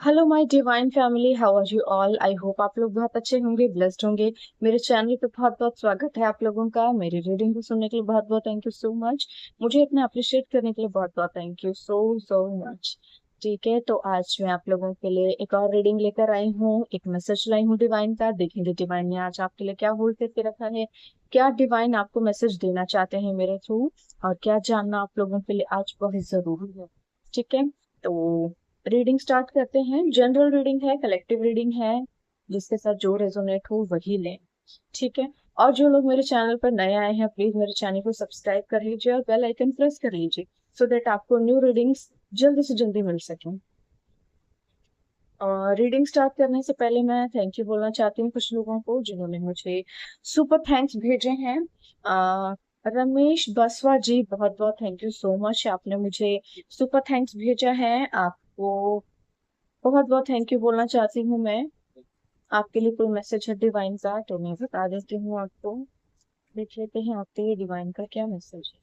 Hello my divine family, how are you all. I hope आप लोग बहुत अच्छे होंगे, ब्लेस्ड होंगे। मेरे चैनल पे बहुत बहुत स्वागत है आप लोगों का। मेरी रीडिंग को सुनने के लिए बहुत बहुत थैंक यू सो मच। मुझे अपने अप्रिशिएट करने के लिए बहुत बहुत thank you so so much. ठीक है, तो आज मैं आप लोगों के लिए एक और रीडिंग लेकर आई हूँ, एक मैसेज लाई हूँ डिवाइन का। देखेंगे डिवाइन ने आज आपके लिए क्या होल्ड करके रखा है, क्या डिवाइन आपको मैसेज देना चाहते हैं मेरे थ्रू, और क्या जानना आप लोगों के लिए आज बहुत जरूरी है। ठीक है, तो रीडिंग स्टार्ट करते हैं। जनरल रीडिंग है, कलेक्टिव रीडिंग है, जिसके साथ जो रेजोनेट हो वही लें। ठीक है, और जो लोग मेरे चैनल पर नए आए हैं प्लीज मेरे चैनल को सब्सक्राइब कर लीजिए और बेल आइकन प्रेस कर लीजिए सो दैट आपको न्यू रीडिंग्स जल्दी से जल्दी मिल सकें। और रीडिंग स्टार्ट करने से पहले मैं थैंक यू बोलना चाहती हूँ कुछ लोगों को जिन्होंने मुझे सुपर थैंक्स भेजे हैं। रमेश बसवा जी, बहुत बहुत थैंक यू सो मच, आपने मुझे सुपर थैंक्स भेजा है। आपको बहुत बहुत थैंक यू बोलना चाहती हूँ मैं। आपके लिए कोई मैसेज है डिवाइन का तो मैं बता देती हूँ आपको। देख लेते हैं आपके लिए डिवाइन का क्या मैसेज है।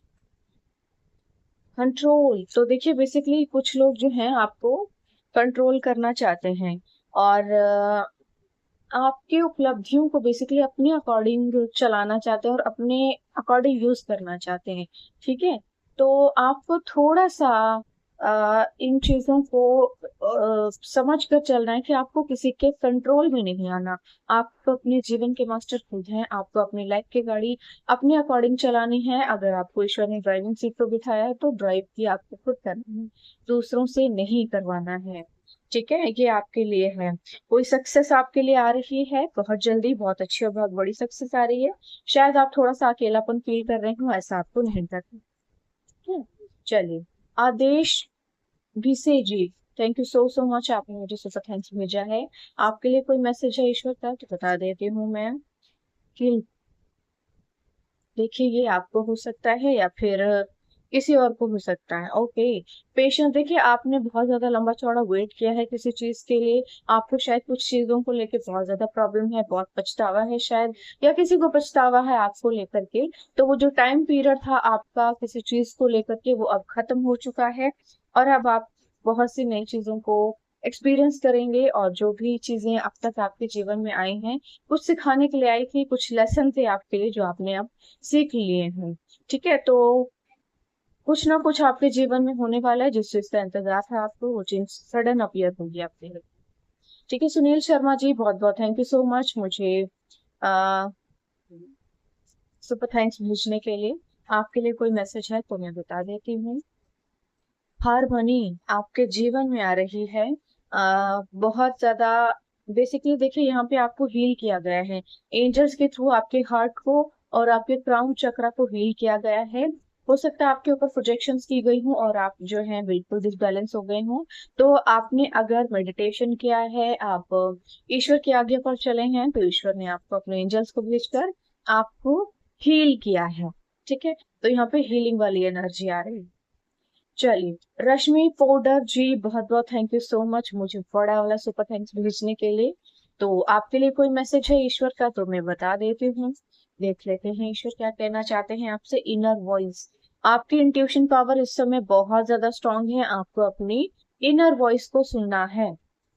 कंट्रोल, तो देखिए बेसिकली कुछ लोग जो हैं आपको कंट्रोल करना चाहते हैं, और आपकी उपलब्धियों को बेसिकली अपने अकॉर्डिंग चलाना चाहते हैं और अपने अकॉर्डिंग यूज करना चाहते हैं। ठीक है, तो आपको थोड़ा सा इन चीजों को समझ कर चलना है कि आपको किसी के कंट्रोल में नहीं आना। आपको अपने जीवन के मास्टर खुद हैं, आपको अपनी लाइफ की गाड़ी अपने अकॉर्डिंग चलानी है। अगर आपको ईश्वर ने ड्राइविंग सीट पर बिठाया है तो ड्राइव भी आपको खुद करना है, दूसरों से नहीं करवाना है। ठीक है, ये आपके लिए है। कोई सक्सेस आपके लिए आ रही है बहुत जल्दी, बहुत अच्छी और बहुत बड़ी सक्सेस आ रही है। शायद आप थोड़ा सा अकेलापन फील कर रहे हो, ऐसा आपको नहीं करना। ठीक है? चलिए, Adesh Bhise ji, thank you so so much, आपने मुझे सुपर थैंक्स भेजा है। आपके लिए कोई मैसेज है ईश्वर का तो बता देती हूँ मैं कि देखिए ये आपको हो सकता है या फिर किसी और को हो सकता है। ओके, पेशेंस, देखिए आपने बहुत ज्यादा लंबा चौड़ा वेट किया है किसी चीज के लिए। आपको शायद कुछ चीजों को लेकर बहुत ज्यादा प्रॉब्लम है, बहुत पछतावा है शायद, या किसी को पछतावा है आपको लेकर के। तो वो जो टाइम पीरियड था आपका किसी चीज को लेकर के वो अब खत्म हो चुका है, और अब आप बहुत सी नई चीजों को एक्सपीरियंस करेंगे। और जो भी चीजें अब तक आपके जीवन में आई हैं कुछ सिखाने के लिए आई थी, कुछ लेसन थे आपके लिए जो आपने अब सीख लिए हैं। ठीक है, तो कुछ ना कुछ आपके जीवन में होने वाला है जिस चीज का इंतजार था आपको, वो चीज सडन अपीयर होगी आपके लिए। ठीक है, सुनील शर्मा जी, बहुत बहुत थैंक यू सो मच मुझे आ, सुपर थैंक्स भेजने के लिए। आपके लिए कोई मैसेज है तो मैं बता देती हूँ। हारमोनी आपके जीवन में आ रही है। बहुत ज्यादा बेसिकली देखिए यहाँ पे आपको हील किया गया है एंजल्स के थ्रू, आपके हार्ट को और आपके क्राउन चक्रा को हील किया गया है। हो सकता है आपके ऊपर प्रोजेक्शंस की गई हूँ और आप जो है बिल्कुल डिसबैलेंस हो गए हों। तो आपने अगर मेडिटेशन किया है, आप ईश्वर की आज्ञा पर चले हैं, तो ईश्वर ने आपको अपने एंजल्स को भेजकर आपको हील किया है। ठीक है, तो यहाँ पे हीलिंग वाली एनर्जी आ रही है। चलिए, रश्मि पाउडर जी, बहुत बहुत थैंक यू सो मच मुझे बड़ा वाला सुपर थैंक्स भेजने के लिए। तो आपके लिए कोई मैसेज है ईश्वर का तो मैं बता देती हूँ। देख लेते हैं ईश्वर क्या कहना चाहते हैं आपसे। इनर वॉइस, आपकी इंट्यूशन पावर इस समय बहुत ज्यादा स्ट्रांग है, आपको अपनी इनर वॉइस को सुनना है।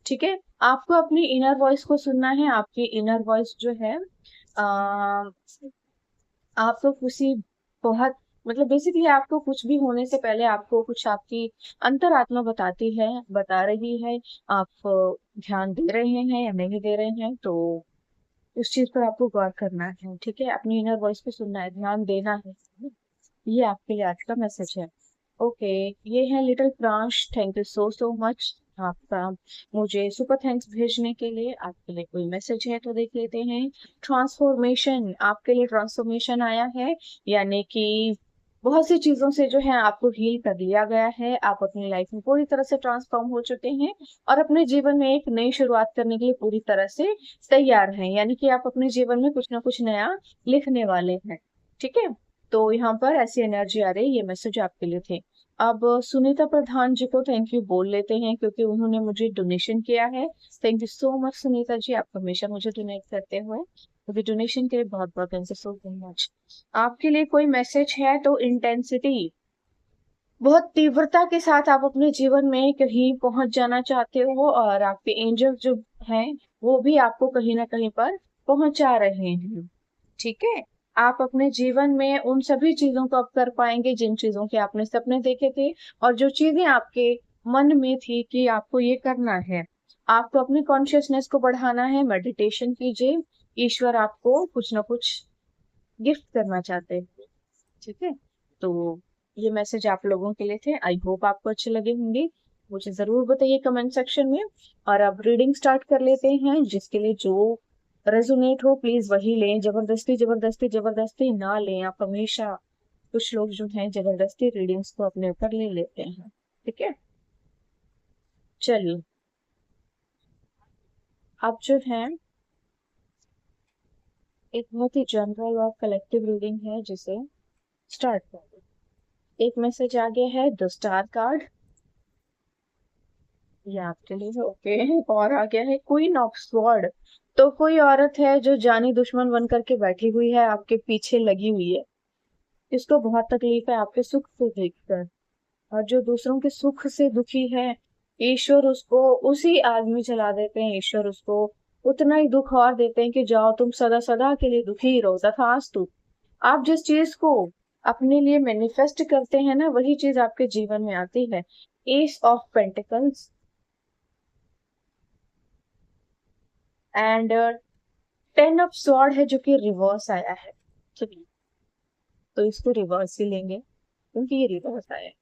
ठीक है, आपको अपनी इनर वॉइस को सुनना है। आपकी इनर वॉइस जो है आ, आपको किसी बहुत मतलब बेसिकली आपको कुछ भी होने से पहले आपको कुछ आपकी अंतरात्मा बताती है, बता रही है। आप ध्यान दे रहे हैं या नहीं दे रहे हैं, तो उस चीज पर आपको गौर करना है। ठीक है, अपनी इनर वॉइस को सुनना है, ध्यान देना है। ये आपके लिए आज का मैसेज है। ओके, ये है little Pransh, thank you so so much आपका मुझे सुपर थैंक्स भेजने के लिए। आपके लिए कोई मैसेज है तो देख लेते हैं। ट्रांसफॉर्मेशन, आपके लिए ट्रांसफॉर्मेशन आया है, यानी कि बहुत सी चीजों से जो है आपको हील कर लिया गया है। आप अपनी लाइफ में पूरी तरह से ट्रांसफॉर्म हो चुके हैं और अपने जीवन में एक नई शुरुआत करने के लिए पूरी तरह से तैयार हैं, यानी कि आप अपने जीवन में कुछ ना कुछ नया लिखने वाले हैं। ठीक है, तो यहाँ पर ऐसी एनर्जी आ रही है, ये मैसेज आपके लिए थे। अब सुनीता प्रधान जी को थैंक यू बोल लेते हैं क्योंकि उन्होंने मुझे डोनेशन किया है। Thank you so much Sunita ji, आप हमेशा मुझे डोनेट करते हुए, क्योंकि डोनेशन के लिए बहुत बहुत थैंक यू सो मच। आपके लिए कोई मैसेज है तो इंटेंसिटी, बहुत तीव्रता के साथ आप अपने जीवन में कहीं पहुंच जाना चाहते हो और आपके एंजल जो हैं वो भी आपको कहीं ना कहीं पर पहुंचा रहे हैं। ठीक है, आप अपने जीवन में उन सभी चीजों को अब कर पाएंगे जिन चीजों के आपने सपने देखे थे, और जो चीजें आपके मन में थी कि आपको ये करना है। आपको अपनी कॉन्शियसनेस को बढ़ाना है, मेडिटेशन कीजिए, ईश्वर आपको कुछ ना कुछ गिफ्ट करना चाहते हैं। ठीक है, तो ये मैसेज आप लोगों के लिए थे। आई होप आपको अच्छे लगे होंगे, मुझे जरूर बताइए कमेंट सेक्शन में। और अब रीडिंग स्टार्ट कर लेते हैं। जिसके लिए जो रेजोनेट हो प्लीज वही लें, जबरदस्ती जबरदस्ती जबरदस्ती ना लें। आप हमेशा, कुछ लोग जो हैं जबरदस्ती रीडिंग्स को अपने ऊपर ले लेते हैं। ठीक है, चलिए अब जो है एक बहुत ही जनरल और कलेक्टिव रीडिंग है जिसे स्टार्ट कर। एक मैसेज आ गया है द स्टार कार्ड, ये आपके लिए है। ओके, और आ गया है क्वीन ऑफ स्वॉर्ड। तो कोई औरत है जो जानी दुश्मन बन करके बैठी हुई है, आपके पीछे लगी हुई है। इसको बहुत तकलीफ है आपके सुख को देखकर, और जो दूसरों के सुख से दुखी है, ईश्वर उसको उसी आग में जला देते हैं। ईश्वर उसको उतना ही दुख और देते हैं कि जाओ तुम सदा सदा के लिए दुखी ही रहो, तथास्तु। आप जिस चीज को अपने लिए मैनिफेस्ट करते हैं ना, वही चीज आपके जीवन में आती है। S of pentacles and ten of sword है जो कि रिवर्स आया है। चलिए, तो इसको रिवर्स ही लेंगे क्योंकि ये रिवर्स आया है।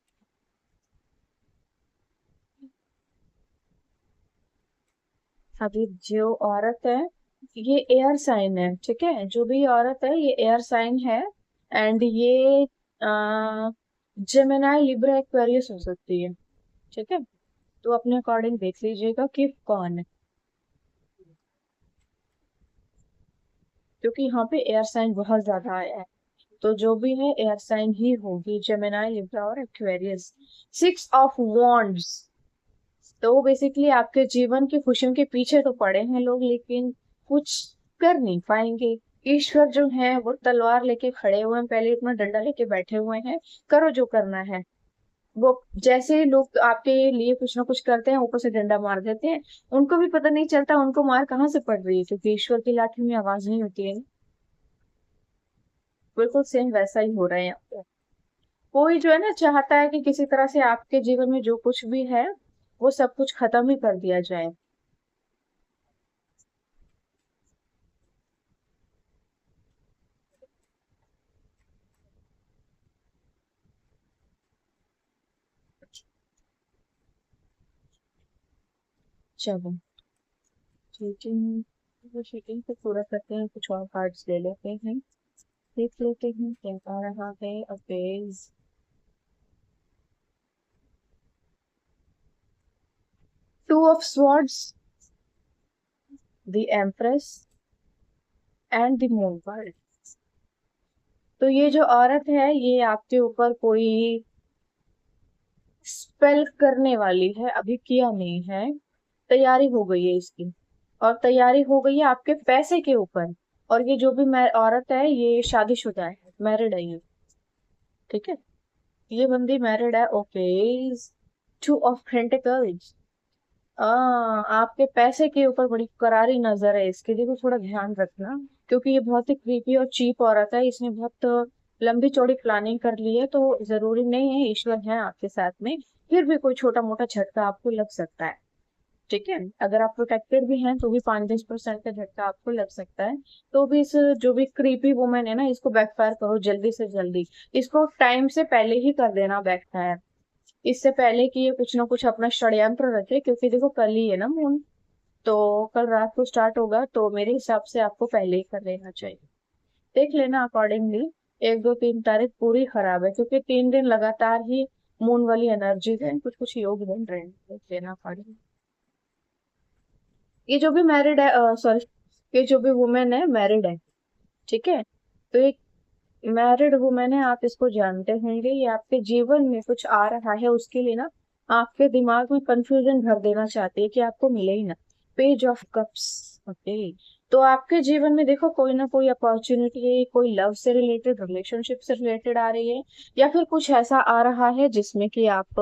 अभी जो औरत है ये एयर साइन है। ठीक है, जो भी औरत है ये एयर साइन है, एंड ये जेमिनाई लिब्रा एक्वेरियस हो सकती है। ठीक है, तो अपने अकॉर्डिंग देख लीजिएगा कि कौन है, क्योंकि यहाँ पे एयर साइन बहुत ज्यादा आया है। तो जो भी है एयर साइन ही होगी, जेमिनाई लिब्रा और एक्वेरियस। सिक्स ऑफ वॉन्ड्स, तो बेसिकली आपके जीवन की खुशियों के पीछे तो पड़े हैं लोग, लेकिन कुछ कर नहीं पाएंगे। ईश्वर जो है वो तलवार लेके खड़े हुए हैं, पहले अपना डंडा लेके बैठे हुए हैं, करो जो करना है। वो जैसे ही लोग आपके लिए कुछ ना कुछ करते हैं ऊपर से डंडा मार देते हैं, उनको भी पता नहीं चलता उनको मार कहाँ से पड़ रही है, क्योंकि ईश्वर की लाठी में आवाज नहीं होती है। बिल्कुल सेम वैसा ही हो रहा है यहाँ पे। कोई जो है ना चाहता है कि किसी तरह से आपके जीवन में जो कुछ भी है वो सब कुछ खत्म ही कर दिया जाए। चलो, चीटिंग चीटिंग को पूरा करते हैं, कुछ और कार्ड्स ले लेते हैं, देख लेते हैं क्या आ रहा है। अफेज, two of swords, the empress and the moon card. तो ये जो औरत है ये आपके ऊपर कोई स्पेल करने वाली है, अभी किया नहीं है, तैयारी हो गई है इसकी, और तैयारी हो गई है आपके पैसे के ऊपर। और ये जो भी औरत है ये शादीशुदा है, मैरिड है ये। ठीक है, ये बंदी मैरिड है। ओके, टू ऑफ पेंटिकल्स, आपके पैसे के ऊपर बड़ी करारी नजर है इसके लिए, तो थोड़ा ध्यान रखना, क्योंकि ये बहुत ही क्रीपी और चीप औरत है। इसने बहुत लंबी चौड़ी प्लानिंग कर ली है, तो जरूरी नहीं है, ईश्वर है आपके साथ में, फिर भी कोई छोटा मोटा झटका आपको लग सकता है। ठीक है, अगर आप प्रोटेक्टेड भी हैं तो भी 5-10% का झटका आपको लग सकता है। तो भी इस जो भी क्रीपी वुमेन है ना, इसको बैकफायर करो जल्दी से जल्दी, इसको टाइम से पहले ही कर देना बैकफायर, इससे पहले कि ये कुछ ना कुछ अपना षड्यंत्र रचे, क्योंकि देखो कल ही है ना मून, तो कल रात को स्टार्ट होगा, तो मेरे हिसाब से आपको पहले ही कर लेना चाहिए। देख लेना अकॉर्डिंगली। 1, 2, 3 तारीख पूरी खराब है, क्योंकि 3 दिन लगातार ही मून वाली एनर्जी है, कुछ कुछ योग बन रहे हैं, देख लेना अकॉर्डिंग। ये जो भी मैरिड है, सॉरी, ये जो भी वुमेन है मैरिड है। ठीक है, तो एक मैरिड वुमेन है, आप इसको जानते होंगे, ये आपके जीवन में कुछ आ रहा है उसके लिए ना आपके दिमाग में कंफ्यूजन भर देना चाहती है कि आपको मिले ही ना। Page of cups. ओके, तो आपके जीवन में देखो कोई ना कोई अपॉर्चुनिटी, कोई लव से रिलेटेड, रिलेशनशिप से रिलेटेड आ रही है, या फिर कुछ ऐसा आ रहा है जिसमें कि आप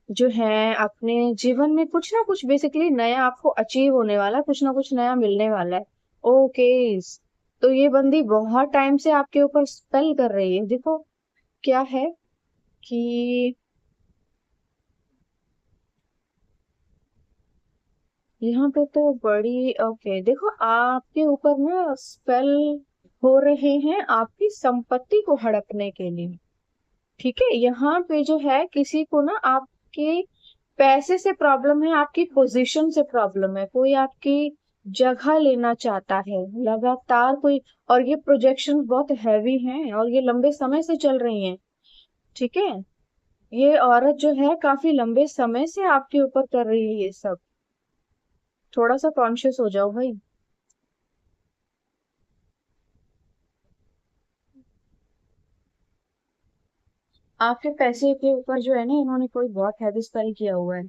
जो है अपने जीवन में कुछ ना कुछ बेसिकली नया आपको अचीव होने वाला है, कुछ ना कुछ नया मिलने वाला है। ओके। तो ये बंदी बहुत टाइम से आपके ऊपर स्पेल कर रही है। देखो क्या है कि यहाँ पे तो बड़ी ओके, देखो आपके ऊपर ना स्पेल हो रहे हैं आपकी संपत्ति को हड़पने के लिए। ठीक है, यहाँ पे जो है किसी को ना आपके पैसे से प्रॉब्लम है, आपकी पोजीशन से प्रॉब्लम है, कोई आपकी जगह लेना चाहता है लगातार कोई। और ये प्रोजेक्शन बहुत हैवी हैं और ये लंबे समय से चल रही हैं। ठीक है, ये औरत जो है काफी लंबे समय से आपके ऊपर कर रही है ये सब। थोड़ा सा कॉन्शियस हो जाओ भाई। आपके पैसे के ऊपर जो है ना इन्होंने कोई बहुत हैवी स्पेल किया हुआ है।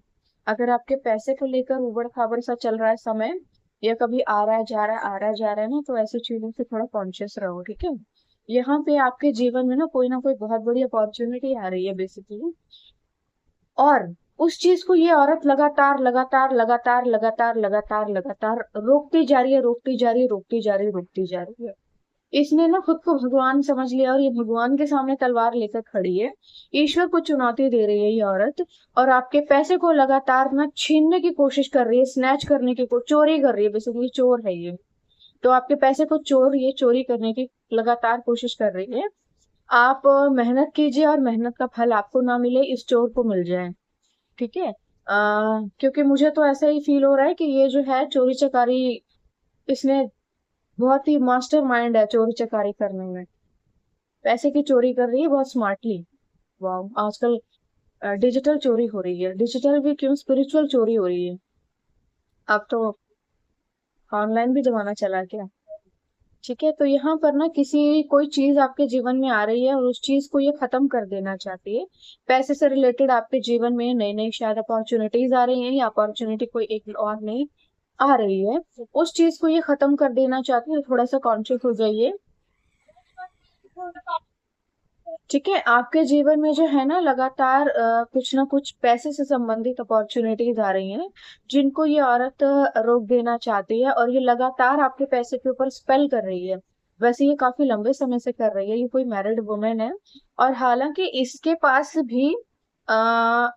अगर आपके पैसे को लेकर उबड़ खाबड़ सा चल रहा है समय, या कभी आ रहा है जा रहा है आ रहा है जा रहा है ना, तो ऐसी चीजों से थोड़ा कॉन्शियस रहो। ठीक है, यहाँ पे आपके जीवन में ना कोई बहुत बड़ी अपॉर्चुनिटी आ रही है बेसिकली। और उस चीज को ये औरत लगातार लगातार लगातार लगातार लगातार लगातार रोकती जा रही है, रोकती जा रही है, रोकती जा रही है, रोकती जा रही है। इसने ना खुद को भगवान समझ लिया और ये भगवान के सामने तलवार लेकर खड़ी है। ईश्वर को चुनौती दे रही है ये औरत। और आपके पैसे को लगातार ना छीनने की कोशिश कर रही है, स्नैच करने की चोरी कर रही है, बेसिकली चोर है ये। तो आपके पैसे को ये चोरी करने की लगातार कोशिश कर रही है। आप मेहनत कीजिए और मेहनत का फल आपको ना मिले, इस चोर को मिल जाए। ठीक है, क्योंकि मुझे तो ऐसा ही फील हो रहा है कि ये जो है चोरी चकारी, इसने बहुत ही मास्टर माइंड है चोरी चकारी करने में। पैसे की चोरी कर रही है बहुत स्मार्टली। वाह, आजकल डिजिटल चोरी हो रही है, डिजिटल भी क्यों, स्पिरिचुअल चोरी हो रही है। अब तो ऑनलाइन भी जमाना चला क्या। ठीक है, तो यहाँ पर ना किसी कोई चीज आपके जीवन में आ रही है और उस चीज को ये खत्म कर देना चाहती है। पैसे से रिलेटेड आपके जीवन में नई नई शायद अपॉर्चुनिटीज आ रही हैं, या अपॉर्चुनिटी कोई एक और नई आ रही है, उस चीज को ये खत्म कर देना चाहती है। थोड़ा सा कॉन्शियस हो जाइए। ठीक है, आपके जीवन में जो है ना लगातार कुछ ना कुछ पैसे से संबंधित अपॉर्चुनिटीज आ रही हैं, जिनको ये औरत रोक देना चाहती है, और ये लगातार आपके पैसे के ऊपर स्पेल कर रही है। वैसे ये काफी लंबे समय से कर रही है, ये कोई मैरिड वुमेन है। और हालांकि इसके पास भी आ,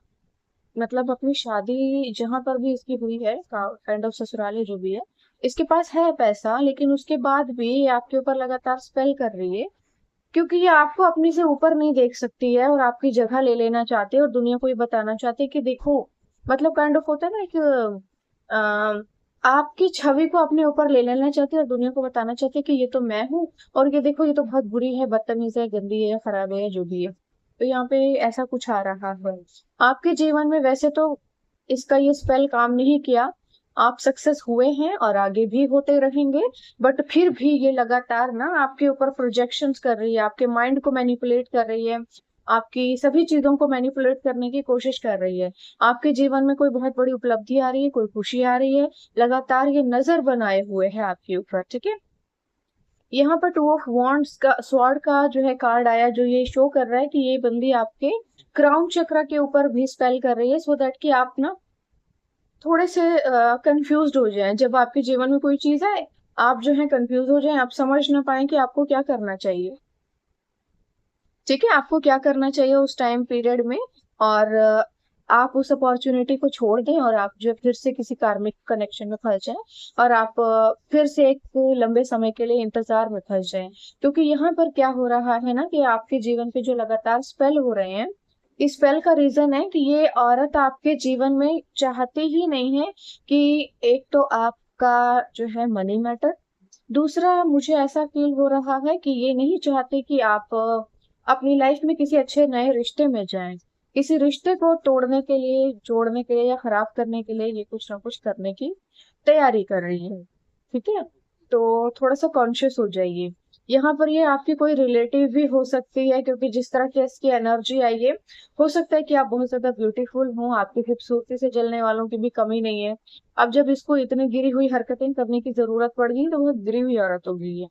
मतलब अपनी शादी जहां पर भी इसकी हुई है, काइंड ऑफ ससुराली जो भी है, इसके पास है पैसा, लेकिन उसके बाद भी ये आपके ऊपर लगातार स्पेल कर रही है। क्योंकि ये आपको अपने से ऊपर नहीं देख सकती है और आपकी जगह ले लेना चाहते हैं, और दुनिया को ये बताना चाहते हैं कि देखो, मतलब काइंड ऑफ होता है ना एक आपकी छवि को अपने ऊपर ले लेना चाहते हैं और दुनिया को बताना चाहते हैं कि ये तो मैं हूँ, और ये देखो ये तो बहुत बुरी है, बदतमीज है, गंदी है, खराब है, जो भी है। तो यहाँ पे ऐसा कुछ आ रहा है आपके जीवन में। वैसे तो इसका ये स्पेल काम नहीं किया, आप सक्सेस हुए हैं और आगे भी होते रहेंगे। बट फिर भी ये लगातार ना आपके ऊपर प्रोजेक्शंस कर रही है, आपके माइंड को मैनिपुलेट कर रही है, आपकी सभी चीजों को मैनिपुलेट करने की कोशिश कर रही है। आपके जीवन में कोई बहुत बड़ी उपलब्धि आ रही है, कोई खुशी आ रही है, लगातार ये नजर बनाए हुए है आपके ऊपर। ठीक है, यहाँ पर टू ऑफ वॉन्ड्स का, स्वॉर्ड का जो है कार्ड आया, जो ये शो कर रहा है कि ये बंदी आपके क्राउन चक्र के ऊपर भी स्पेल कर रही है, सो दैट कि आप ना थोड़े से कंफ्यूज हो जाएं। जब आपके जीवन में कोई चीज आए, आप जो है कंफ्यूज हो जाएं, आप समझ ना पाए कि आपको क्या करना चाहिए। ठीक है, आपको क्या करना चाहिए उस टाइम पीरियड में। और आप उस अपॉर्चुनिटी को छोड़ दें और आप जो फिर से किसी कार्मिक कनेक्शन में फंस जाएं, और आप फिर से एक लंबे समय के लिए इंतजार में फंस जाएं। क्योंकि यहाँ पर क्या हो रहा है ना कि आपके जीवन पे जो लगातार स्पेल हो रहे हैं, इस स्पेल का रीजन है कि ये औरत आपके जीवन में चाहती ही नहीं है कि एक तो आपका जो है मनी मैटर, दूसरा मुझे ऐसा फील हो रहा है कि ये नहीं चाहते कि आप अपनी लाइफ में किसी अच्छे नए रिश्ते में जाएं। किसी रिश्ते को तोड़ने के लिए, जोड़ने के लिए, या खराब करने के लिए ये कुछ ना कुछ करने की तैयारी कर रही है। ठीक है, तो थोड़ा सा कॉन्शियस हो जाइए। यहाँ पर ये आपकी कोई रिलेटिव भी हो सकती है, क्योंकि जिस तरह की इसकी एनर्जी आई है, हो सकता है कि आप बहुत ज्यादा ब्यूटीफुल हो, आपकी खूबसूरती से जलने वालों की भी कमी नहीं है। अब जब इसको इतनी गिरी हुई हरकतें करने की जरूरत पड़ गई तो वो गिरी हुई औरत होगी ये।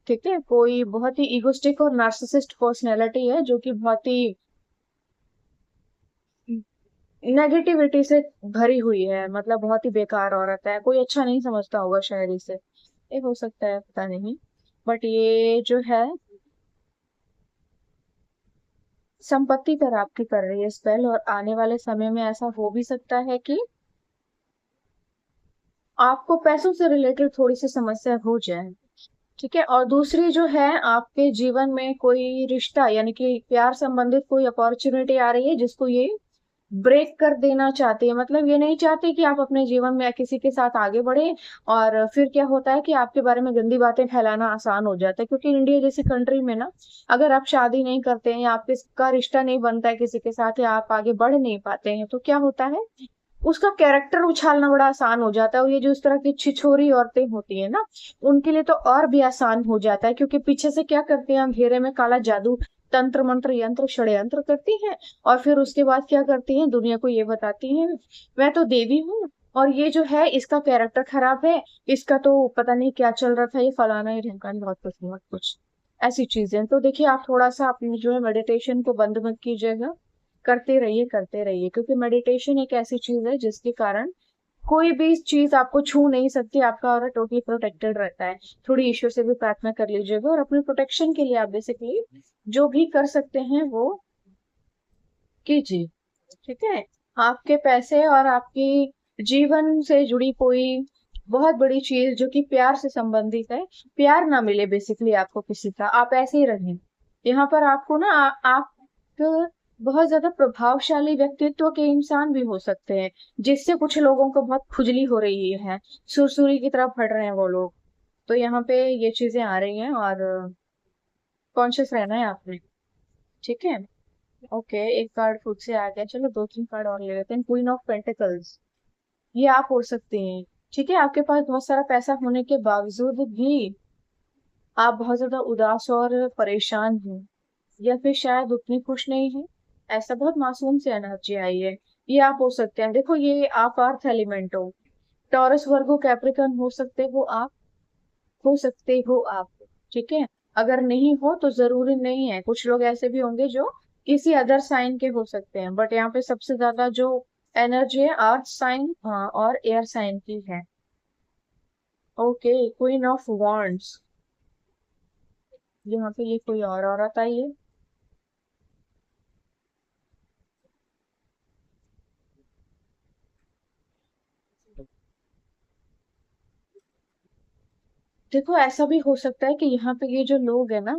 ठीक है, कोई बहुत ही इगोस्टिक और नार्सिसिस्ट पर्सनैलिटी है, जो कि बहुत ही नेगेटिविटी से भरी हुई है, मतलब बहुत ही बेकार औरत है, कोई अच्छा नहीं समझता होगा शायद इसे। ये हो सकता है, पता नहीं। बट ये जो है संपत्ति पर आपकी कर रही है स्पेल, और आने वाले समय में ऐसा हो भी सकता है कि आपको पैसों से रिलेटेड थोड़ी सी समस्या हो जाए। ठीक है, और दूसरी जो है, आपके जीवन में कोई रिश्ता यानी कि प्यार संबंधित कोई अपॉर्चुनिटी आ रही है जिसको ये ब्रेक कर देना चाहते हैं। मतलब ये नहीं चाहते कि आप अपने जीवन में किसी के साथ आगे बढ़े, और फिर क्या होता है कि आपके बारे में गंदी बातें फैलाना आसान हो जाता है, क्योंकि इंडिया जैसी कंट्री में ना, अगर आप शादी नहीं करते हैं या आपका रिश्ता नहीं बनता है किसी के साथ, या आप आगे बढ़ नहीं पाते हैं, तो क्या होता है, उसका कैरेक्टर उछालना बड़ा आसान हो जाता है। और ये जो इस तरह की छिछोरी औरतें होती है ना, उनके लिए तो और भी आसान हो जाता है, क्योंकि पीछे से क्या करते हैं, अंधेरे में काला जादू, तंत्र मंत्र यंत्र षड्यंत्र करती हैं, और फिर उसके बाद क्या करती हैं, दुनिया को ये बताती हैं, मैं तो देवी हूँ, और ये जो है इसका कैरेक्टर खराब है, इसका तो पता नहीं क्या चल रहा था, ये फलाना ही ढिमकाना, बहुत कुछ ऐसी चीजें। तो देखिए, आप थोड़ा सा अपनी जो है मेडिटेशन को बंद मत कीजिएगा, करते रहिए, क्योंकि मेडिटेशन एक ऐसी चीज है जिसके कारण कोई भी चीज आपको छू नहीं सकती, आपका ऑरा टोटली प्रोटेक्टेड रहता है। थोड़ी ईश्वर से भी प्रार्थना कर लीजिएगा, और अपने प्रोटेक्शन के लिए आप बेसिकली जो भी कर सकते हैं वो कीजिए। ठीक है, आपके पैसे और आपकी जीवन से जुड़ी कोई बहुत बड़ी चीज जो कि प्यार से संबंधित है, प्यार ना मिले बेसिकली आपको किसी का, आप ऐसे ही रहें। यहाँ पर आपको ना आप बहुत ज्यादा प्रभावशाली व्यक्तित्व के इंसान भी हो सकते हैं, जिससे कुछ लोगों को बहुत खुजली हो रही है, सुरसुरी की तरफ फट रहे हैं वो लोग। तो यहाँ पे ये चीजें आ रही हैं, और कॉन्शियस रहना है आपने। ठीक है, ओके, एक कार्ड खुद से आ गया, चलो दो तीन कार्ड और ले लेते हैं। क्वीन ऑफ पेंटिकल्स, ये आप हो सकते हैं। ठीक है, आपके पास बहुत सारा पैसा होने के बावजूद भी आप बहुत ज्यादा उदास और परेशान हैं, या फिर शायद उतनी खुश नहीं है, ऐसा बहुत मासूम सी एनर्जी आई है। ये आप हो सकते हैं। देखो, ये आप अर्थ एलिमेंट हो, टॉरस वर्गो कैप्रिकन हो सकते हो आप। ठीक है, अगर नहीं हो तो जरूरी नहीं है, कुछ लोग ऐसे भी होंगे जो किसी अदर साइन के हो सकते हैं, बट यहाँ पे सबसे ज्यादा जो एनर्जी है अर्थ साइन और एयर साइन की है। ओके, क्वीन ऑफ वॉन्ड्स, यहाँ पे ये कोई और औरत आई है। देखो, ऐसा भी हो सकता है कि यहाँ पे ये जो लोग है ना,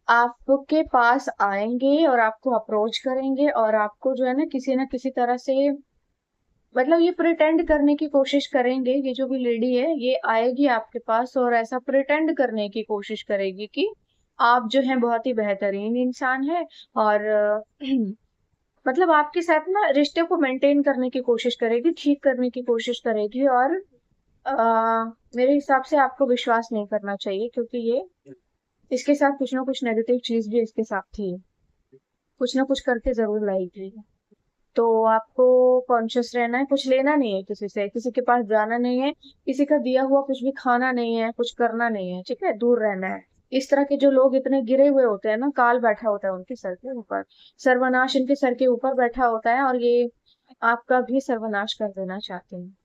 आपके पास आएंगे और आपको अप्रोच करेंगे, और आपको जो है ना किसी तरह से, मतलब ये प्रिटेंड करने की कोशिश करेंगे। ये जो भी लेडी है ये आएगी आपके पास, और ऐसा प्रिटेंड करने की कोशिश करेगी कि आप जो है बहुत ही बेहतरीन इंसान है, और मतलब आपके साथ ना रिश्ते को मेंटेन करने की कोशिश करेगी, ठीक करने की कोशिश करेगी, और मेरे हिसाब से आपको विश्वास नहीं करना चाहिए, क्योंकि ये इसके साथ कुछ ना कुछ नेगेटिव चीज भी इसके साथ थी, कुछ ना कुछ करके जरूर लाई थी। तो आपको कॉन्शियस रहना है, कुछ लेना नहीं है किसी से, किसी के पास जाना नहीं है, किसी का दिया हुआ कुछ भी खाना नहीं है, कुछ करना नहीं है। ठीक है, दूर रहना है। इस तरह के जो लोग इतने गिरे हुए होते हैं ना, काल बैठा होता है उनके सर के ऊपर, सर्वनाश इनके सर के ऊपर बैठा होता है, और ये आपका भी सर्वनाश कर देना चाहते हैं।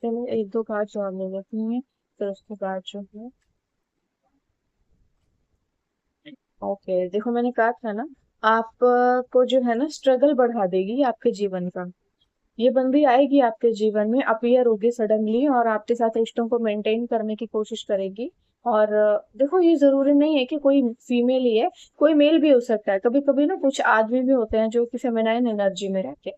चलो एक दो कार्ड जो और ले लेती हैं, फिर उसके बाद जो है, ओके, देखो मैंने कहा था ना, आपको जो है ना स्ट्रगल बढ़ा देगी आपके जीवन का। ये बंदी आएगी आपके जीवन में, अपीयर होगी सडनली, और आपके साथ रिश्तों को मेंटेन करने की कोशिश करेगी। और देखो, ये जरूरी नहीं है कि कोई फीमेल ही है, कोई मेल भी हो सकता है। कभी कभी ना कुछ आदमी भी होते हैं जो कि फेमिनाइन एनर्जी में रहते हैं,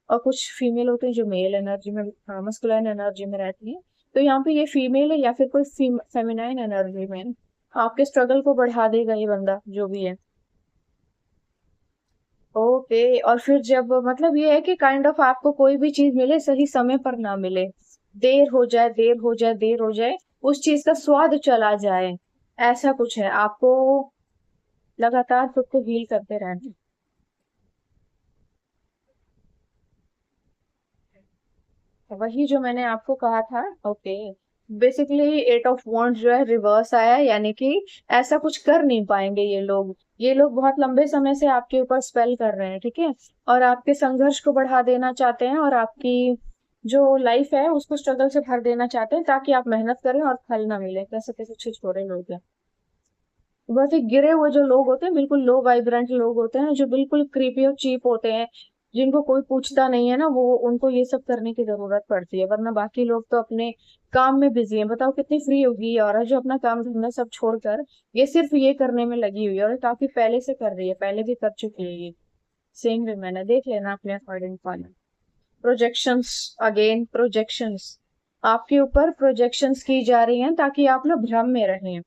और कुछ फीमेल होते हैं जो मेल एनर्जी में, मस्कुलाइन एनर्जी में रहती है। तो यहाँ पे ये फीमेल है या फिर कोई फेमिनाइन एनर्जी में है। आपके स्ट्रगल को बढ़ा देगा ये बंदा जो भी है। ओके, और फिर जब मतलब ये है कि काइंड ऑफ आपको कोई भी चीज मिले, सही समय पर ना मिले, देर हो जाए, देर हो जाए, देर हो जाए, उस चीज का स्वाद चला जाए, ऐसा कुछ है। आपको लगातार खुद को हील करते रहना। वही जो मैंने आपको कहा था। Okay, basically eight of wands जो है रिवर्स आया, यानी कि ऐसा कुछ कर नहीं पाएंगे ये लोग। ये लोग बहुत लंबे समय से आपके ऊपर स्पेल कर रहे हैं, ठीक है, और आपके संघर्ष को बढ़ा देना चाहते हैं, और आपकी जो लाइफ है उसको स्ट्रगल से भर देना चाहते हैं, ताकि आप मेहनत करें और फल ना मिले। कैसे कैसे कुछ छोरे लोग हैं। बहुत ही गिरे हुए जो लोग होते हैं, बिल्कुल लो वाइब्रेंट लोग होते हैं, जो बिल्कुल क्रीपी और चीप होते हैं, जिनको कोई पूछता नहीं है ना, वो उनको ये सब करने की जरूरत पड़ती है, वरना बाकी लोग तो अपने काम में बिजी हैं। बताओ कितनी फ्री होगी ये औरत जो अपना काम धंधा सब छोड़कर ये सिर्फ ये करने में लगी हुई है, और काफी पहले से कर रही है, पहले भी कर चुकी है ये। सेम वे मैंने देख लेना अपने according follow. Projections, again projections, आपके ऊपर प्रोजेक्शंस की जा रही हैं ताकि आप ना भ्रम में रहें,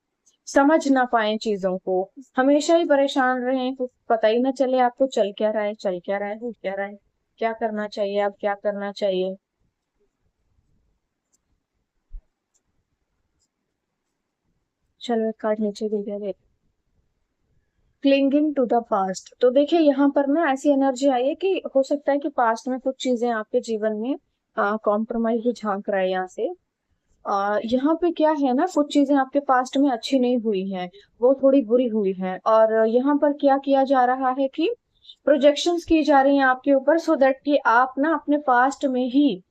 समझ ना पाए चीजों को, हमेशा ही परेशान रहें, कुछ पता ही ना चले आपको चल क्या रहा है, चल क्या रहा है, हो क्या रहा है, क्या करना चाहिए, अब क्या करना चाहिए। चलो एक कार्ड नीचे गिर गया। क्लिंगिंग टू द पास्ट, तो देखिए यहाँ पर ना ऐसी एनर्जी आई है कि हो सकता है कि पास्ट में कुछ चीजें आपके जीवन में कॉम्प्रोमाइज भी झांक रहा है यहाँ से। यहाँ पे क्या है ना, कुछ चीजें आपके पास्ट में अच्छी नहीं हुई हैं, वो थोड़ी बुरी हुई हैं, और यहाँ पर क्या किया जा रहा है कि प्रोजेक्शंस की जा रही हैं आपके ऊपर, सो दैट कि आप ना अपने पास्ट में ही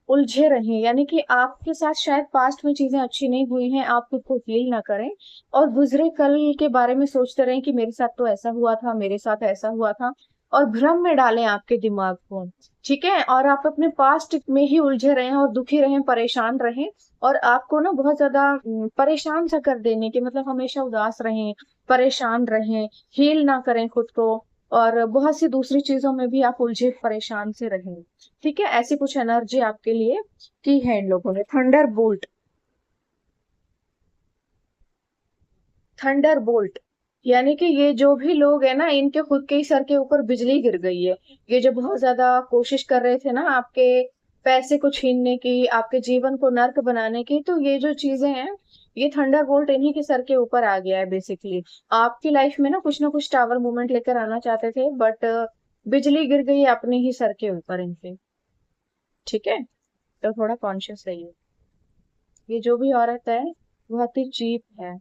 उलझे रहें, यानी कि आपके साथ शायद पास्ट में चीजें अच्छी नहीं हुई हैं, आप खुद को फील ना करें, और गुजरे कल के बारे में सोचते रहें कि मेरे साथ तो ऐसा हुआ था, मेरे साथ ऐसा हुआ था, और भ्रम में डालें आपके दिमाग को, ठीक है, और आप अपने पास्ट में ही उलझे रहें और दुखी रहें, परेशान रहें, और आपको ना बहुत ज्यादा परेशान सा कर देने की, मतलब हमेशा उदास रहें, परेशान रहें, हील ना करें खुद को, और बहुत सी दूसरी चीजों में भी आप उलझे परेशान से रहें। ठीक है, ऐसी कुछ एनर्जी आपके लिए की है इन लोगों ने। थंडर बोल्ट, थंडर बोल्ट, यानी कि ये जो भी लोग है ना, इनके खुद के ही सर के ऊपर बिजली गिर गई है। ये जो बहुत ज्यादा कोशिश कर रहे थे ना आपके पैसे को छीनने की, आपके जीवन को नर्क बनाने की, तो ये जो चीजें हैं, ये थंडर बोल्ट इन्हीं के सर के ऊपर आ गया है बेसिकली। आपकी लाइफ में ना कुछ टावर मूवमेंट लेकर आना चाहते थे, बट बिजली गिर गई है अपने ही सर के ऊपर इनके। ठीक है, तो थोड़ा कॉन्शियस रहिए। ये जो भी औरत है बहुत ही चीप है।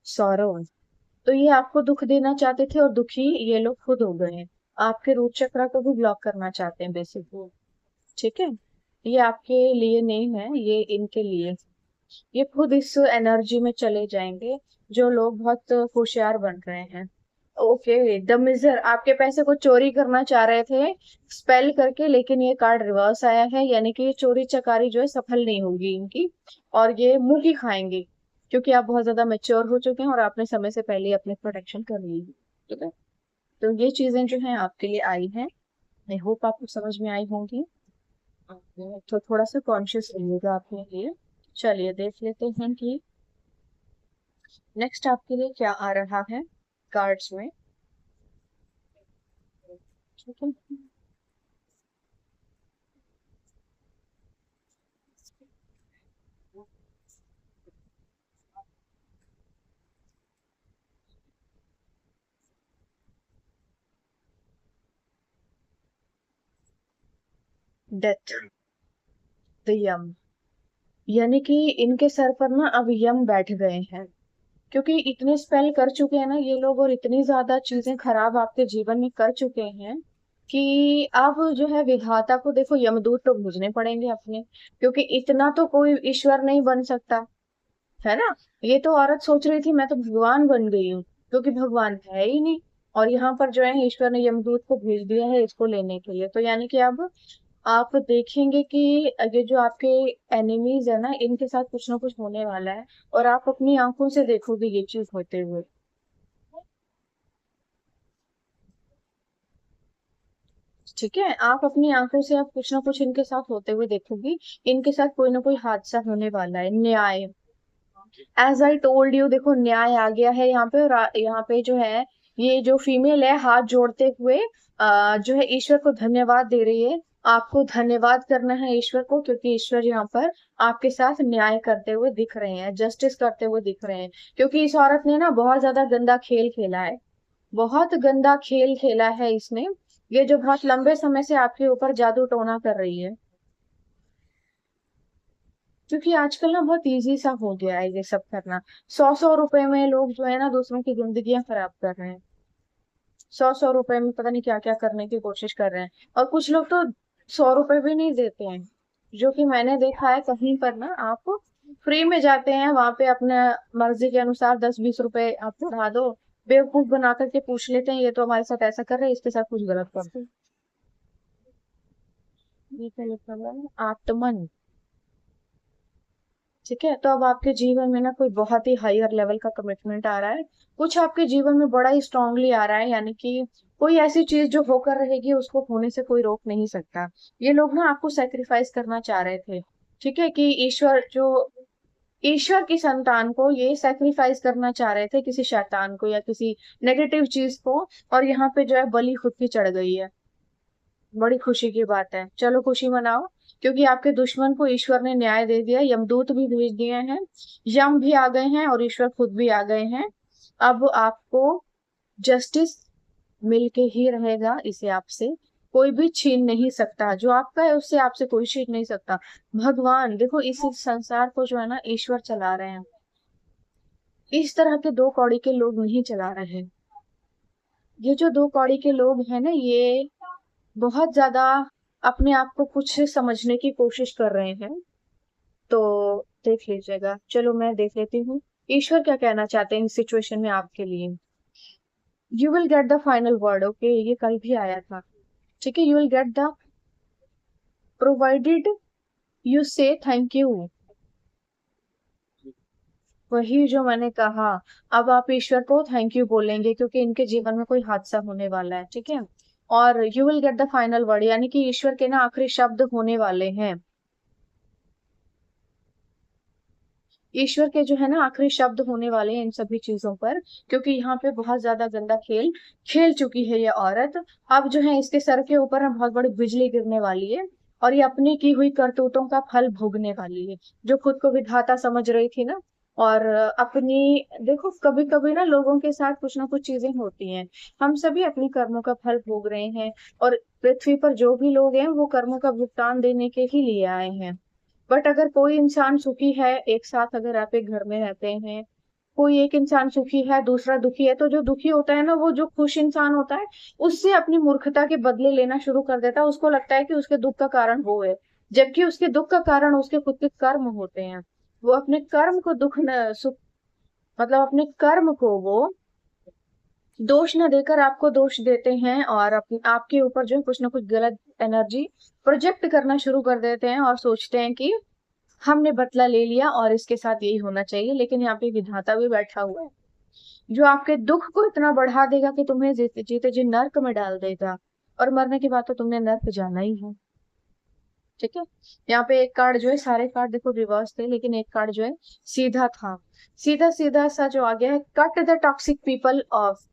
सौरव, तो ये आपको दुख देना चाहते थे, और दुखी ये लोग खुद हो गए हैं। आपके रूट चक्र को भी ब्लॉक करना चाहते हैं बेसिकली। ठीक है, ये आपके लिए नहीं है, ये इनके लिए। ये खुद इस एनर्जी में चले जाएंगे, जो लोग बहुत होशियार बन रहे हैं। ओके, द मिजर आपके पैसे को चोरी करना चाह रहे थे स्पेल करके, लेकिन ये कार्ड रिवर्स आया है, यानी कि ये चोरी चकारी जो है सफल नहीं होगी इनकी, और ये मुंह की खाएंगे, क्योंकि आप बहुत ज्यादा मेच्योर हो चुके हैं और आपने समय से पहले अपनी प्रोटेक्शन कर ली है। ठीक है, तो ये चीजें जो हैं आपके लिए आई हैं। आई होप आपको समझ में आई होंगी। तो थोड़ा सा कॉन्शियस रहिएगा अपने लिए। चलिए देख लेते हैं कि नेक्स्ट आपके लिए क्या आ रहा है कार्ड्स में। ठीक है, डेथ, द यम, यानी कि इनके सर पर ना अब यम बैठ गए हैं, क्योंकि इतने स्पेल कर चुके हैं ना ये लोग, और इतनी ज्यादा चीजें खराब आपके जीवन में कर चुके हैं, कि अब जो है विधाता को देखो यमदूत तो भेजने पड़ेंगे अपने, क्योंकि इतना तो कोई ईश्वर नहीं बन सकता, है ना। ये तो औरत सोच रही थी मैं तो भगवान बन गई हूँ, क्योंकि भगवान है ही नहीं, और यहाँ पर जो है ईश्वर ने यमदूत को भेज दिया है इसको लेने के लिए। तो यानी कि अब आप देखेंगे कि ये जो आपके एनिमीज है ना, इनके साथ कुछ ना कुछ होने वाला है, और आप अपनी आंखों से देखोगे ये चीज होते हुए। ठीक है, आप अपनी आंखों से आप कुछ ना कुछ इनके साथ होते हुए देखोगी। इनके साथ कोई ना कोई हादसा होने वाला है, न्याय, एज आई टोल्ड यू, देखो न्याय आ गया है यहाँ पे, और यहाँ पे जो है ये जो फीमेल है हाथ जोड़ते हुए जो है ईश्वर को धन्यवाद दे रही है। आपको धन्यवाद करना है ईश्वर को, क्योंकि ईश्वर यहाँ पर आपके साथ न्याय करते हुए दिख रहे हैं, जस्टिस करते हुए दिख रहे हैं। क्योंकि इस औरत ने ना बहुत ज्यादा गंदा खेल खेला है, बहुत गंदा खेल खेला है इसने, ये जो बहुत लंबे समय से आपके ऊपर जादू टोना कर रही है। क्योंकि आजकल ना बहुत इजी सा हो गया है ये सब करना। 100-100 रुपए में लोग जो है ना दूसरों की जिंदगियां खराब कर रहे हैं। 100-100 रुपए में पता नहीं क्या क्या करने की कोशिश कर रहे हैं। और कुछ लोग तो 100 रुपए भी नहीं देते हैं, जो कि मैंने देखा है कहीं पर ना, आप फ्री में जाते हैं वहां पे अपने मर्जी के अनुसार 10-20 रुपए आप बढ़ा दो, बेवकूफ बना करके पूछ लेते हैं ये तो हमारे साथ ऐसा कर रहे हैं, इसके साथ कुछ गलत करते हैं। ये क्या लिखा हुआ है, आत्मन। ठीक है, तो अब आपके जीवन में ना कोई बहुत ही हायर लेवल का कमिटमेंट आ रहा है, कुछ आपके जीवन में बड़ा ही स्ट्रांगली आ रहा है, यानी कि कोई ऐसी चीज जो होकर रहेगी उसको होने से कोई रोक नहीं सकता। ये लोग ना आपको सेक्रीफाइस करना चाह रहे थे। ठीक है, कि ईश्वर की संतान को ये सेक्रीफाइस करना चाह रहे थे किसी शैतान को या किसी नेगेटिव चीज को, और यहाँ पे जो है बलि खुद की चढ़ गई है। बड़ी खुशी की बात है, चलो खुशी मनाओ, क्योंकि आपके दुश्मन को ईश्वर ने न्याय दे दिया, यमदूत भी भेज दिए हैं, यम भी आ गए हैं और ईश्वर खुद भी आ गए हैं। अब आपको जस्टिस मिलके ही रहेगा, इसे आपसे कोई भी छीन नहीं सकता, जो आपका है उससे आपसे कोई छीन नहीं सकता। भगवान देखो इस संसार को जो है ना ईश्वर चला रहे हैं, इस तरह के दो कौड़ी के लोग नहीं चला रहे हैं। ये जो दो कौड़ी के लोग हैं ना, ये बहुत ज्यादा अपने आप को कुछ समझने की कोशिश कर रहे हैं। तो देख लीजिएगा, चलो मैं देख लेती हूँ ईश्वर क्या कहना चाहते हैं इस सिचुएशन में आपके लिए। You will get the final word, okay, ये कल भी आया था। ठीक है, you will get the provided you से थैंक यू, वही जो मैंने कहा। अब आप ईश्वर को थैंक यू बोलेंगे क्योंकि इनके जीवन में कोई हादसा होने वाला है। ठीक है, और you will get the final word, यानी कि ईश्वर के ना आखिरी शब्द होने वाले हैं। ईश्वर के जो है ना आखिरी शब्द होने वाले हैं इन सभी चीजों पर, क्योंकि यहाँ पे बहुत ज्यादा गंदा खेल खेल चुकी है ये औरत। अब जो है इसके सर के ऊपर ना बहुत बड़ी बिजली गिरने वाली है, और ये अपनी की हुई करतूतों का फल भोगने वाली है, जो खुद को विधाता समझ रही थी ना। और अपनी देखो कभी कभी ना लोगों के साथ कुछ ना कुछ चीजें होती हैं, हम सभी अपनी कर्मों का फल भोग रहे हैं, और पृथ्वी पर जो भी लोग हैं वो कर्मों का भुगतान देने के ही लिए आए हैं। बट अगर कोई इंसान सुखी है, एक साथ अगर आप एक घर में रहते हैं, कोई एक इंसान सुखी है दूसरा दुखी है, तो जो दुखी होता है ना, वो जो खुश इंसान होता है उससे अपनी मूर्खता के बदले लेना शुरू कर देता है। उसको लगता है कि उसके दुख का कारण वो है, जबकि उसके दुख का कारण उसके खुद के कर्म होते हैं। वो अपने कर्म को दुख न सुख, मतलब अपने कर्म को वो दोष न देकर आपको दोष देते हैं, और आपके ऊपर जो है कुछ ना कुछ गलत एनर्जी प्रोजेक्ट करना शुरू कर देते हैं, और सोचते हैं कि हमने बदला ले लिया और इसके साथ यही होना चाहिए। लेकिन यहाँ पे विधाता भी बैठा हुआ है, जो आपके दुख को इतना बढ़ा देगा कि तुम्हें जीते जीते जी नर्क में डाल देगा, और मरने के बाद तो तुमने नर्क जाना ही है। ठीक है, यहाँ पे एक कार्ड जो है, सारे कार्ड देखो रिवर्स थे लेकिन एक कार्ड जो है सीधा था, सीधा सीधा सा जो आ गया है, cut the toxic people of.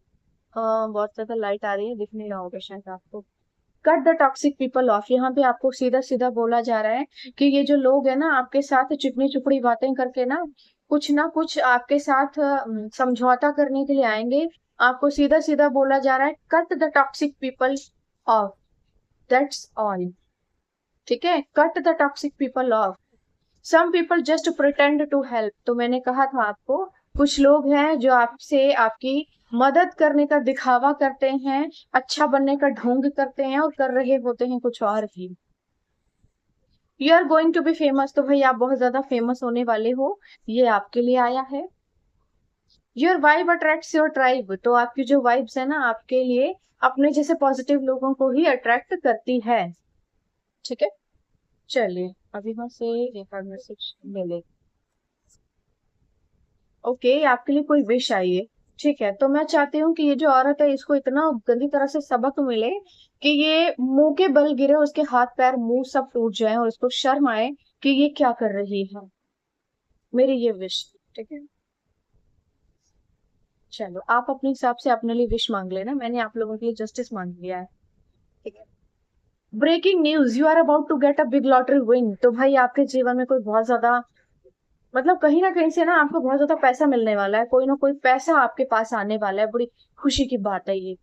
बहुत ज्यादा लाइट आ रही है, दिख नहीं रहा होगा शायद आपको। Cut the toxic people of, यहाँ पे आपको सीधा सीधा बोला जा रहा है कि ये जो लोग है ना आपके साथ चिकनी चुपड़ी बातें करके ना कुछ आपके साथ समझौता करने के लिए आएंगे। आपको सीधा सीधा बोला जा रहा है cut the toxic people off, that's all. ठीक है, cut the toxic people off, some people just pretend to help. तो मैंने कहा था आपको, कुछ लोग हैं जो आपसे आपकी मदद करने का दिखावा करते हैं, अच्छा बनने का ढोंग करते हैं, और कर रहे होते हैं कुछ और ही। You are going to be famous, तो भाई आप बहुत ज्यादा फेमस होने वाले हो, ये आपके लिए आया है। Your vibe attracts your tribe, तो आपकी जो वाइब्स है ना आपके लिए अपने जैसे पॉजिटिव लोगों को ही अट्रैक्ट करती है। ठीक है, चलिए अभी वहां से एक और मैसेज मिले। ओके, आपके लिए कोई विश आई है। ठीक है, तो मैं चाहती हूँ कि ये जो औरत है इसको इतना गंदी तरह से सबक मिले कि ये मुंह के बल गिरे, उसके हाथ पैर मुंह सब टूट जाए और उसको शर्म आए कि ये क्या कर रही है। मेरी ये विश। ठीक है, चलो आप अपने हिसाब से अपने लिए विश मांग लेना, मैंने आप लोगों के लिए जस्टिस मांग लिया है। ठीक है, breaking news, you are about to get a big lottery win. तो भाई आपके जीवन में कोई बहुत ज्यादा, मतलब कहीं ना कहीं से ना आपको बहुत ज्यादा पैसा मिलने वाला है, कोई ना कोई पैसा आपके पास आने वाला है, बड़ी खुशी की बात है ये।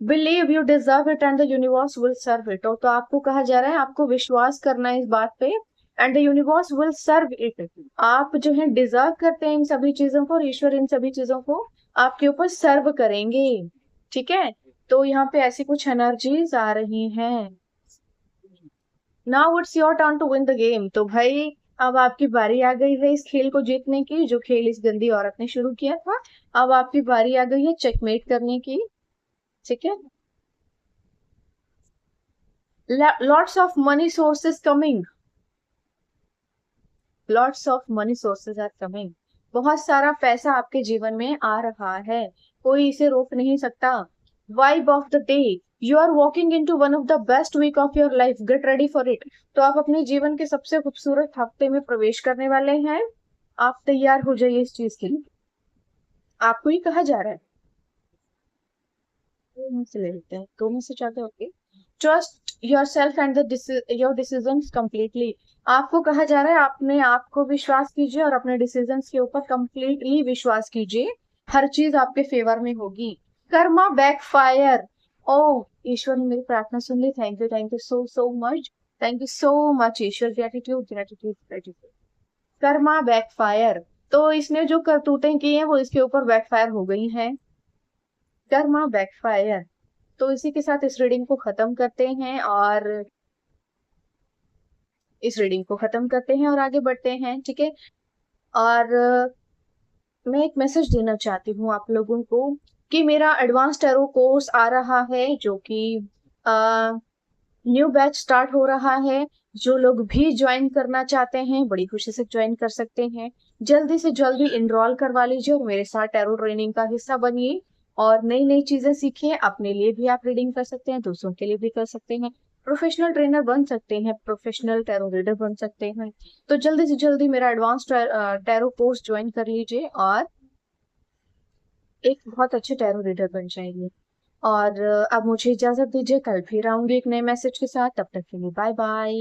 Believe you deserve it and the universe will serve it. तो आपको कहा जा रहा है आपको विश्वास करना है इस बात पे, and the universe will serve it. आप जो है डिजर्व करते हैं इन सभी चीजों को, और ईश्वर इन सभी चीजों को आपके ऊपर सर्व करेंगे। ठीक है, तो यहाँ पे ऐसी कुछ एनर्जीज आ रही हैं। Now it's your turn to win the game. तो भाई अब आपकी बारी आ गई है इस खेल को जीतने की, जो खेल इस गंदी औरत ने शुरू किया था। अब आपकी बारी आ गई है चेकमेट करने की। ठीक है, lots of money sources coming, lots of money sources are coming. बहुत सारा पैसा आपके जीवन में आ रहा है, कोई इसे रोक नहीं सकता। Vibe of the day, you are walking into one of the best week of your life, get ready for it. तो आप अपने जीवन के सबसे खूबसूरत हफ्ते में प्रवेश करने वाले हैं, आप तैयार हो जाइए इस चीज के लिए। आपको ही कहा जा रहा है, दो में से ले लेते हैं, दो में से चाहते हो, okay. Trust your self and your decision completely. आपको कहा जा रहा है अपने आप को विश्वास कीजिए और अपने डिसीजन के ऊपर कंप्लीटली विश्वास कीजिए, हर चीज आपके फेवर में होगी। कर्मा बैकफायर, ओ ईश्वर ने मेरी प्रार्थना सुन ली, thank you so so much, thank you so much ईश्वर, gratitude gratitude gratitude. Karma backfire, तो इसने जो करतूतें की हैं वो इसके ऊपर बैकफायर हो गई हैं। कर्मा बैकफायर। तो इसी के साथ इस रीडिंग को खत्म करते हैं, और इस रीडिंग को खत्म करते हैं और आगे बढ़ते हैं। ठीक है, और मैं एक मैसेज देना चाहती हूँ आप लोगों को कि मेरा एडवांस टैरो कोर्स आ रहा है, जो कि न्यू बैच स्टार्ट हो रहा है। जो लोग भी ज्वाइन करना चाहते हैं बड़ी खुशी से ज्वाइन कर सकते हैं, जल्दी से जल्दी इनरोल करवा लीजिए और मेरे साथ टैरो ट्रेनिंग का हिस्सा बनिए, और नई नई चीजें सीखिए। अपने लिए भी आप रीडिंग कर सकते हैं, दूसरों के लिए भी कर सकते हैं, प्रोफेशनल ट्रेनर बन सकते हैं, प्रोफेशनल टैरो रीडर बन सकते हैं। तो जल्दी से जल्दी मेरा एडवांस टैरो कोर्स ज्वाइन कर लीजिए और एक बहुत अच्छे टैरो रीडर बन जाएंगे। और अब मुझे इजाजत दीजिए, कल फिर आऊंगी एक नए मैसेज के साथ, तब तक के लिए बाय बाय।